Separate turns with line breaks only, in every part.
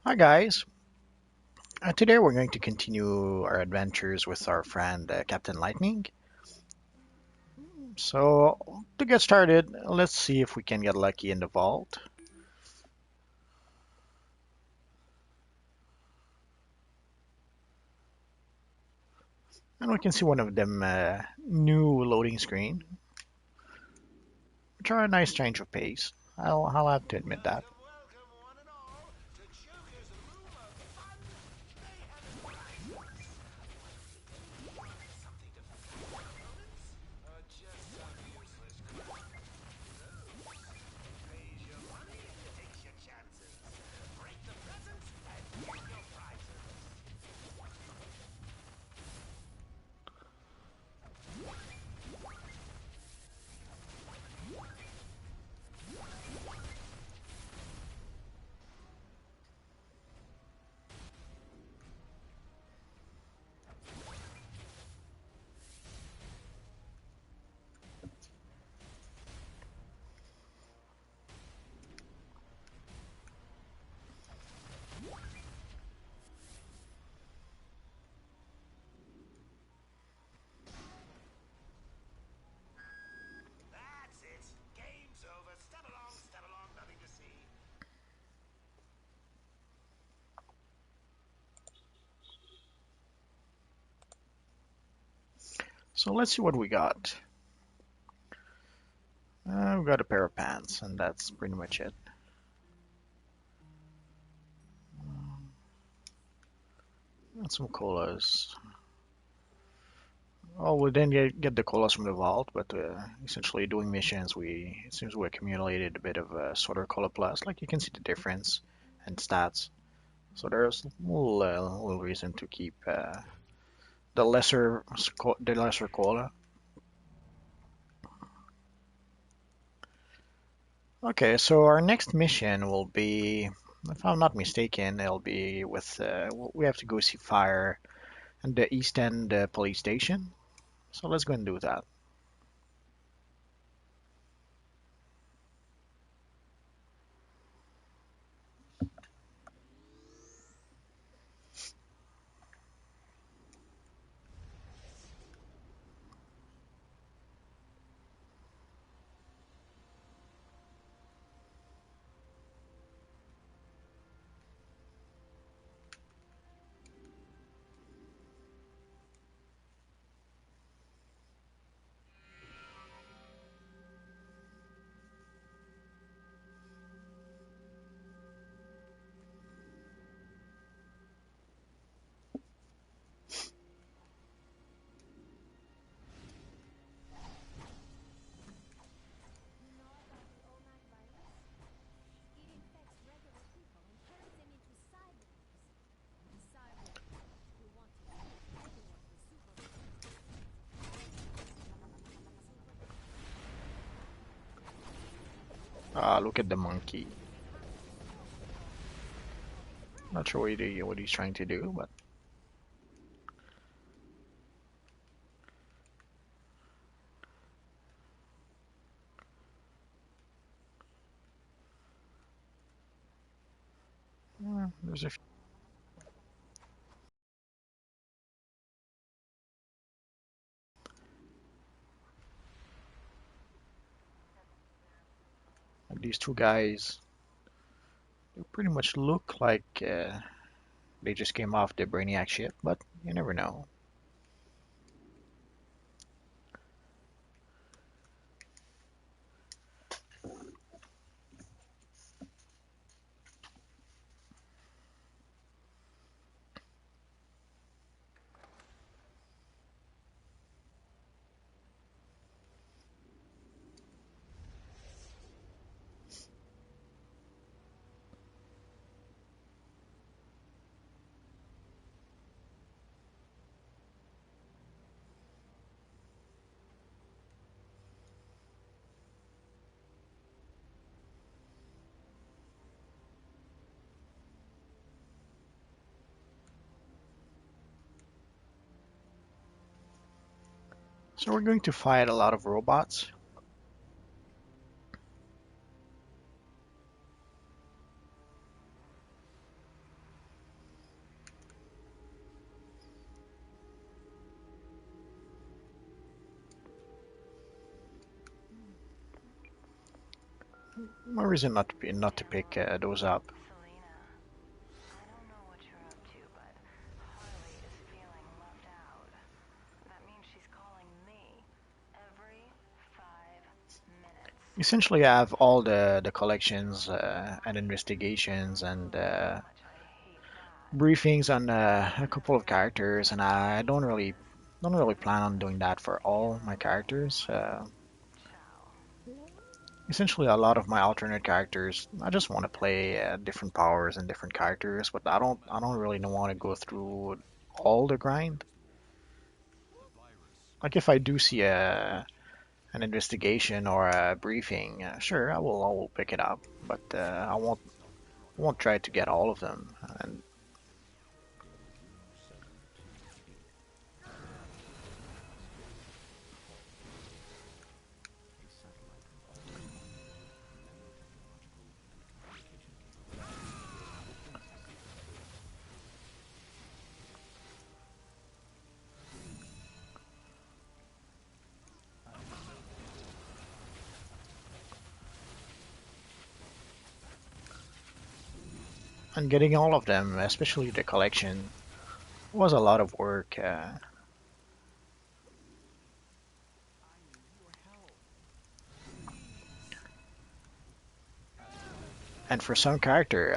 Hi guys. Today we're going to continue our adventures with our friend Captain Lightning. So to get started, let's see if we can get lucky in the vault. And we can see one of them new loading screen, which are a nice change of pace. I'll have to admit that. So let's see what we got. We've got a pair of pants, and that's pretty much it. And some colas. Oh, we didn't get the colas from the vault, but essentially doing missions, it seems we accumulated a bit of a Sorter Cola Plus. Like you can see the difference and stats. So there's little reason to keep the lesser cola. Okay, so our next mission will be, if I'm not mistaken, it'll be with we have to go see fire at the East End police station. So let's go and do that. Look at the monkey. Not sure what he's trying to do, but there's a these two guys. They pretty much look like they just came off the Brainiac ship, but you never know. So we're going to fight a lot of robots. no reason not to pick those up. Essentially, I have all the collections and investigations and briefings on a couple of characters, and I don't really plan on doing that for all my characters. Essentially, a lot of my alternate characters, I just want to play different powers and different characters, but I don't really want to go through all the grind. Like if I do see an investigation or a briefing, sure, I will pick it up, but I won't try to get all of them. And getting all of them, especially the collection, was a lot of work. And for some character,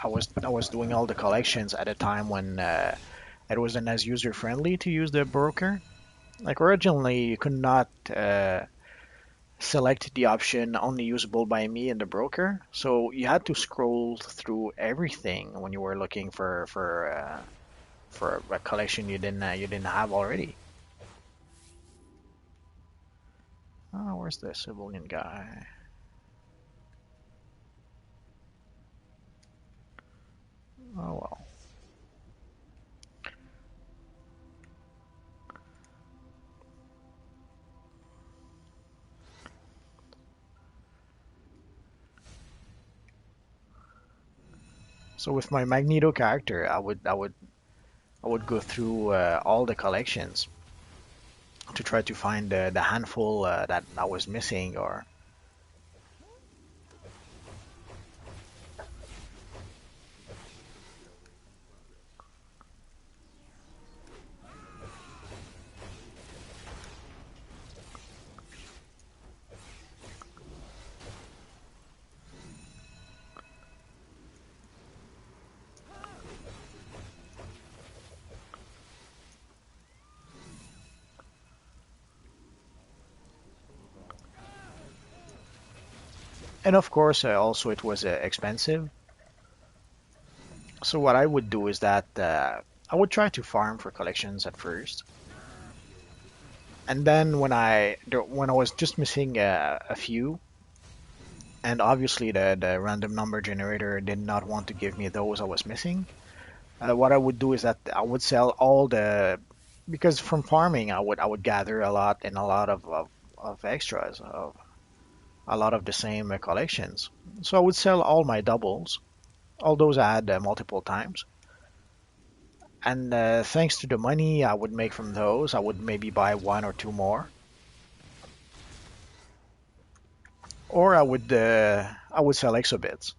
I was doing all the collections at a time when it wasn't as user friendly to use the broker. Like originally, you could not select the option only usable by me and the broker, so you had to scroll through everything when you were looking for a collection you didn't have already. Oh, where's the civilian guy? Oh well. So with my Magneto character, I would go through all the collections to try to find the handful that I was missing, or and of course also it was expensive. So what I would do is that I would try to farm for collections at first, and then when I was just missing a few, and obviously the random number generator did not want to give me those I was missing. What I would do is that I would sell all the because from farming I would gather a lot and a lot of extras of a lot of the same collections. So I would sell all my doubles, all those I had multiple times, and thanks to the money I would make from those, I would maybe buy one or two more, or I would sell exobits.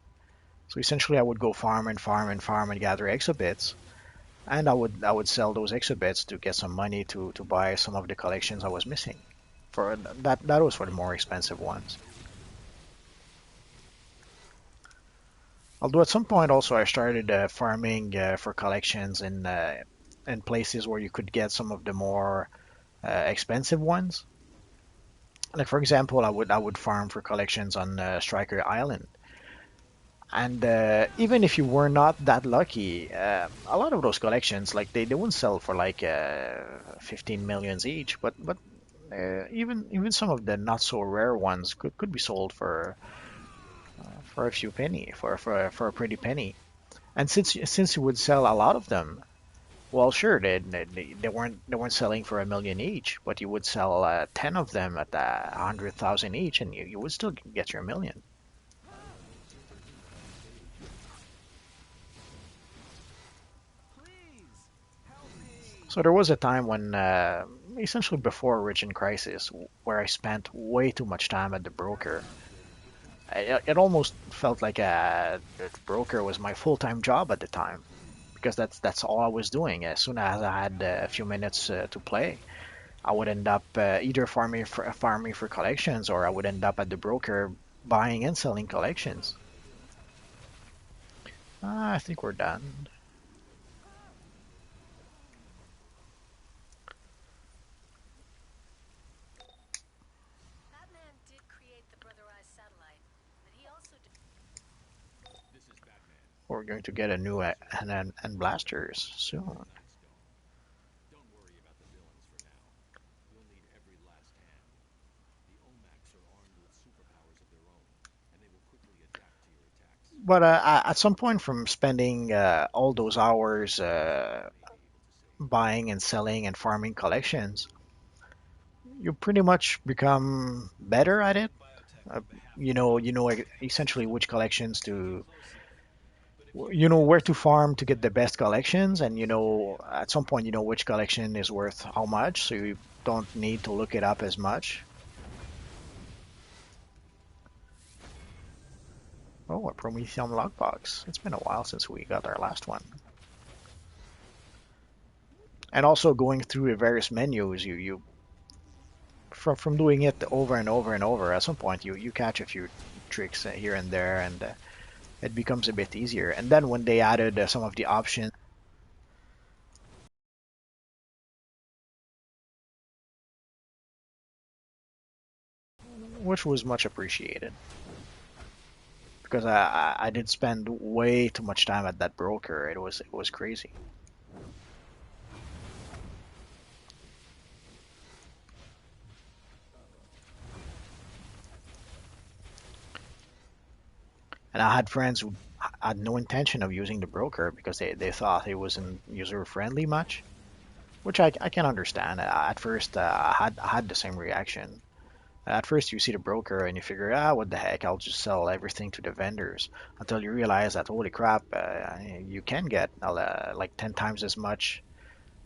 So essentially, I would go farm and farm and farm and gather exobits, and I would sell those exhibits to get some money to buy some of the collections I was missing. For that was for the more expensive ones. Although at some point also I started farming for collections in places where you could get some of the more expensive ones. Like for example, I would farm for collections on Striker Island. And even if you were not that lucky, a lot of those collections, like they wouldn't sell for like 15 millions each, but even some of the not so rare ones could be sold for a few penny, for a pretty penny. And since you would sell a lot of them, well, sure, they weren't selling for a million each, but you would sell 10 of them at 100,000 each, and you would still get your million. So there was a time when, essentially before Origin Crisis, where I spent way too much time at the broker. It almost felt like the broker was my full-time job at the time because that's all I was doing. As soon as I had a few minutes to play, I would end up either farming for collections, or I would end up at the broker buying and selling collections. I think we're done. We're going to get a new and blasters soon. But at some point, from spending all those hours buying and selling and farming collections, you pretty much become better at it. Uh, you know essentially which collections to, you know where to farm to get the best collections, and at some point you know which collection is worth how much, so you don't need to look it up as much. Oh, a Prometheum lockbox. It's been a while since we got our last one. And also going through the various menus, you from doing it over and over and over, at some point you catch a few tricks here and there, and it becomes a bit easier. And then when they added some of the options, which was much appreciated, because I did spend way too much time at that broker. It was crazy. And I had friends who had no intention of using the broker because they thought it wasn't user friendly much, which I can understand. At first, I had the same reaction. At first, you see the broker and you figure, what the heck, I'll just sell everything to the vendors, until you realize that, holy crap, you can get like 10 times as much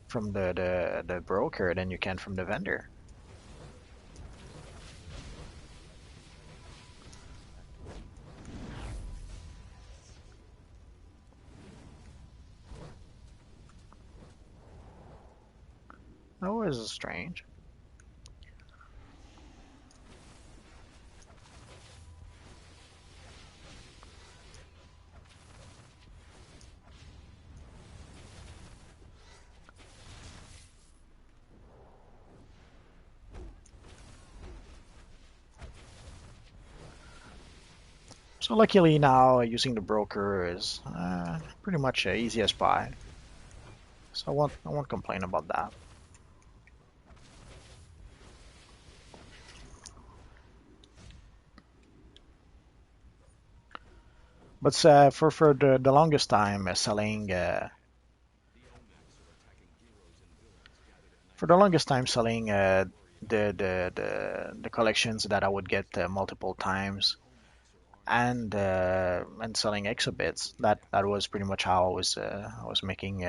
from the broker than you can from the vendor. That was strange. So luckily now using the broker is pretty much easy as pie. So I won't complain about that. But for the longest time selling for the longest time selling the collections that I would get multiple times, and selling exhibits. That was pretty much how I was making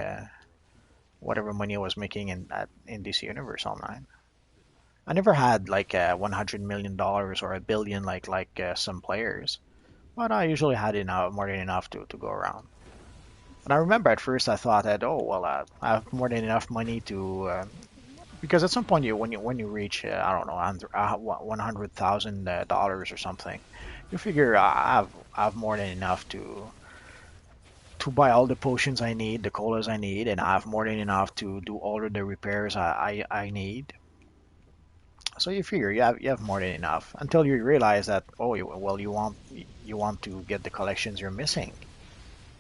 whatever money I was making in DC Universe Online. I never had like $100 million or a billion like some players, but I usually had enough, more than enough to go around. And I remember at first I thought that, oh well, I have more than enough money to because at some point when you reach I don't know, $100,000 or something, you figure I have more than enough to buy all the potions I need, the colas I need, and I have more than enough to do all of the repairs I need. So you figure you have more than enough, until you realize that, oh well, you want to get the collections you're missing.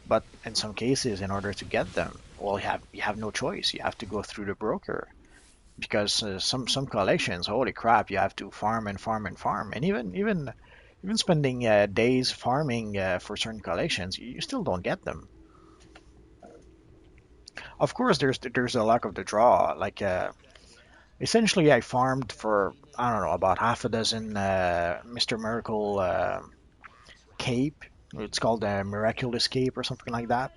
But in some cases, in order to get them, well, you have no choice. You have to go through the broker, because some collections, holy crap, you have to farm and farm and farm, and even spending days farming for certain collections, you still don't get them. Of course, there's a luck of the draw. Like essentially, I farmed for, I don't know, about half a dozen Mr. Miracle cape. It's called a miraculous cape or something like that.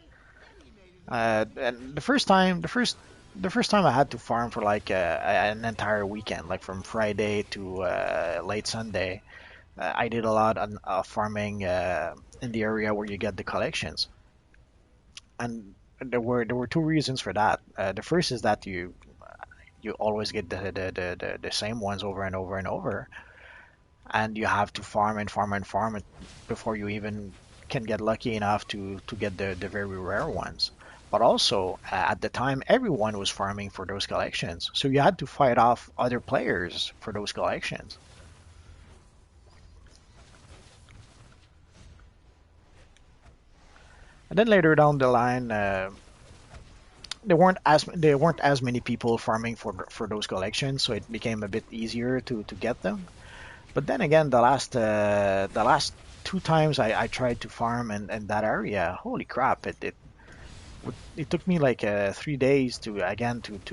And the first time I had to farm for like an entire weekend, like from Friday to late Sunday. I did a lot on farming in the area where you get the collections, and there were two reasons for that. The first is that you always get the same ones over and over and over, and you have to farm and farm and farm it before you even can get lucky enough to get the very rare ones. But also, at the time, everyone was farming for those collections, so you had to fight off other players for those collections. And then later down the line, there weren't as many people farming for those collections, so it became a bit easier to get them. But then again, the last two times I tried to farm in that area, holy crap! It took me like 3 days to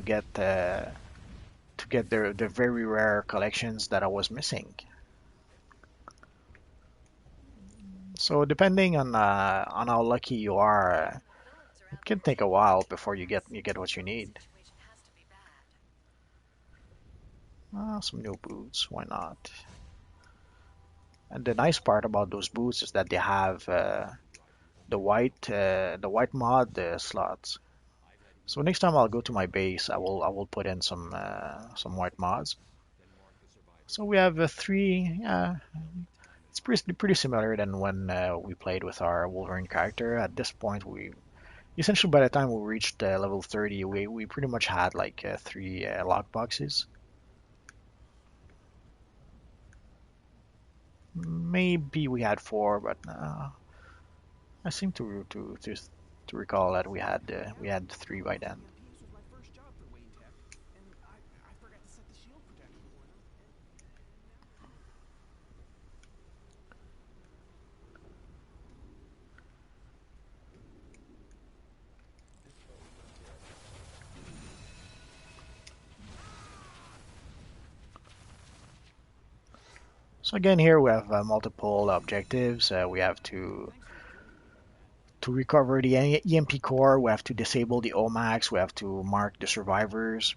get the very rare collections that I was missing. So depending on how lucky you are, it can take a while before you get what you need. Some new boots, why not? And the nice part about those boots is that they have the white mod slots. So next time I'll go to my base, I will put in some white mods. So we have three. It's pretty similar than when we played with our Wolverine character. At this point, we essentially by the time we reached level 30, we pretty much had like three lock boxes. Maybe we had four, but I seem to recall that we had three by then. So again, here we have multiple objectives. We have to recover the EMP core. We have to disable the OMACs. We have to mark the survivors.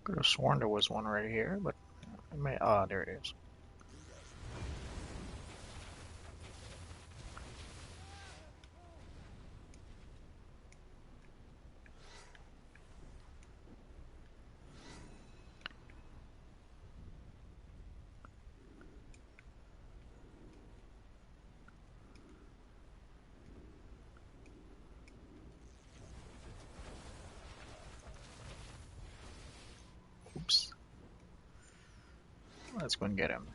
Could have sworn there was one right here, but there it is. Oops. Let's go and get him.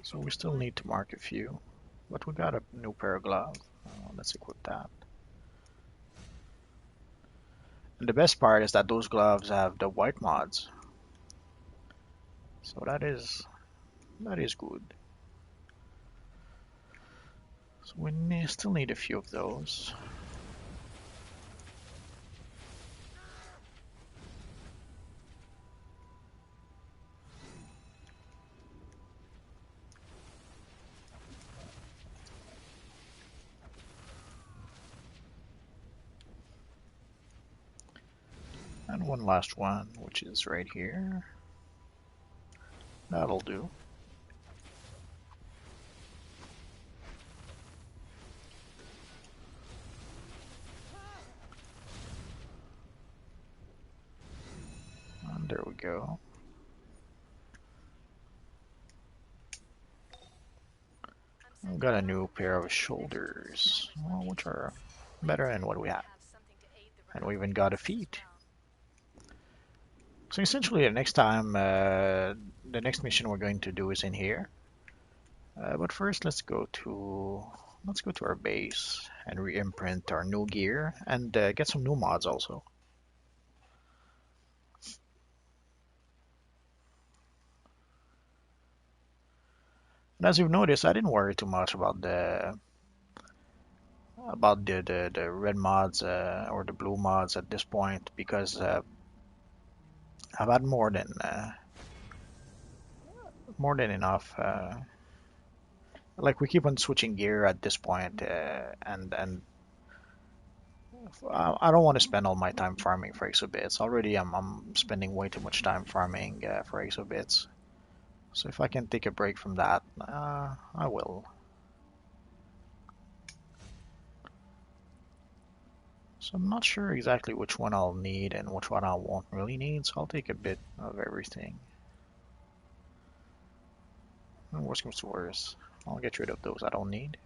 So we still need to mark a few, but we got a new pair of gloves. Let's equip that. And the best part is that those gloves have the white mods, so that is good. So we still need a few of those. And one last one, which is right here. That'll do. And there we go. I've got a new pair of shoulders, which are better than what we have. And we even got a feet. So essentially the next time, the next mission we're going to do is in here. But first let's go to our base and re-imprint our new gear and get some new mods also. And as you've noticed, I didn't worry too much about the red mods or the blue mods at this point because I've had more than enough. Like we keep on switching gear at this point, and I don't want to spend all my time farming for exobits. Already, I'm spending way too much time farming for exobits. So if I can take a break from that, I will. So I'm not sure exactly which one I'll need and which one I won't really need, so I'll take a bit of everything. And worst comes to worst, I'll get rid of those I don't need.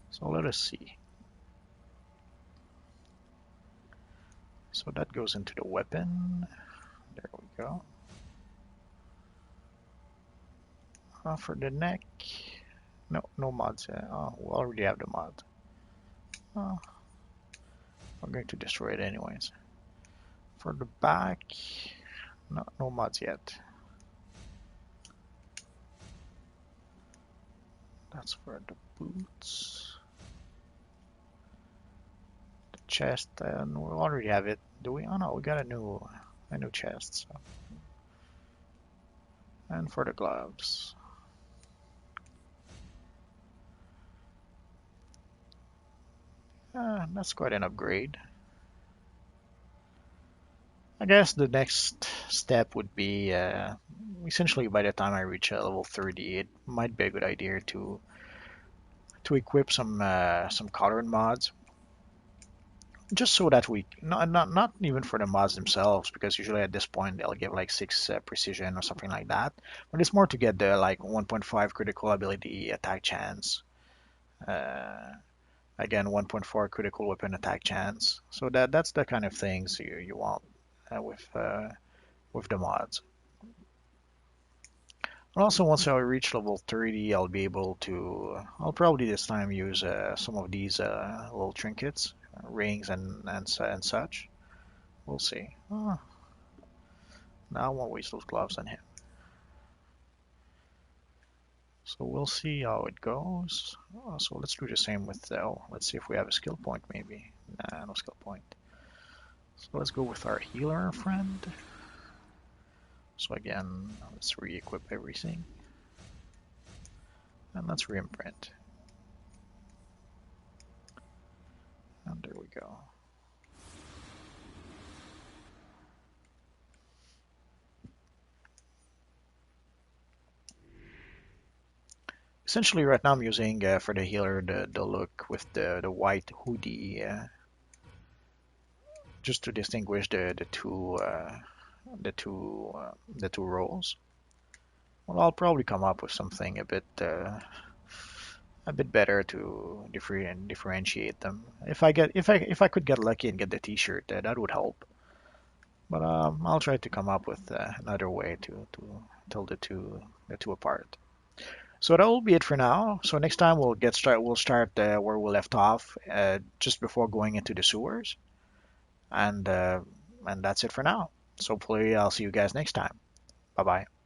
So let us see. So that goes into the weapon. There we go. For the neck, no mods. Oh, we already have the mod. Oh, I'm going to destroy it anyways. For the back, no mods yet. That's for the boots. The chest, and we already have it. Do we? Oh no, we got a new chest. So. And for the gloves. That's quite an upgrade. I guess the next step would be essentially by the time I reach level 30, it might be a good idea to equip some coloring mods, just so that we not even for the mods themselves, because usually at this point they'll give like 6 precision or something like that, but it's more to get the like 1.5 critical ability attack chance. Again, 1.4 critical weapon attack chance. So that's the kind of things you want with the mods. And also, once I reach level 30, I'll be able to. I'll probably this time use some of these little trinkets, rings, and such. We'll see. Oh, now I won't waste those gloves on him. So we'll see how it goes. So let's do the same with. Let's see if we have a skill point, maybe. Nah, no skill point. So let's go with our healer friend. So again, let's re-equip everything. And let's re-imprint. And there we go. Essentially, right now I'm using for the healer the look with the white hoodie, just to distinguish the two roles. Well, I'll probably come up with something a a bit better to differentiate them. If I could get lucky and get the T-shirt, that would help. But I'll try to come up with another way to tell the two apart. So that will be it for now. So next time we'll start where we left off, just before going into the sewers, and uh, and that's it for now. So hopefully I'll see you guys next time. Bye bye.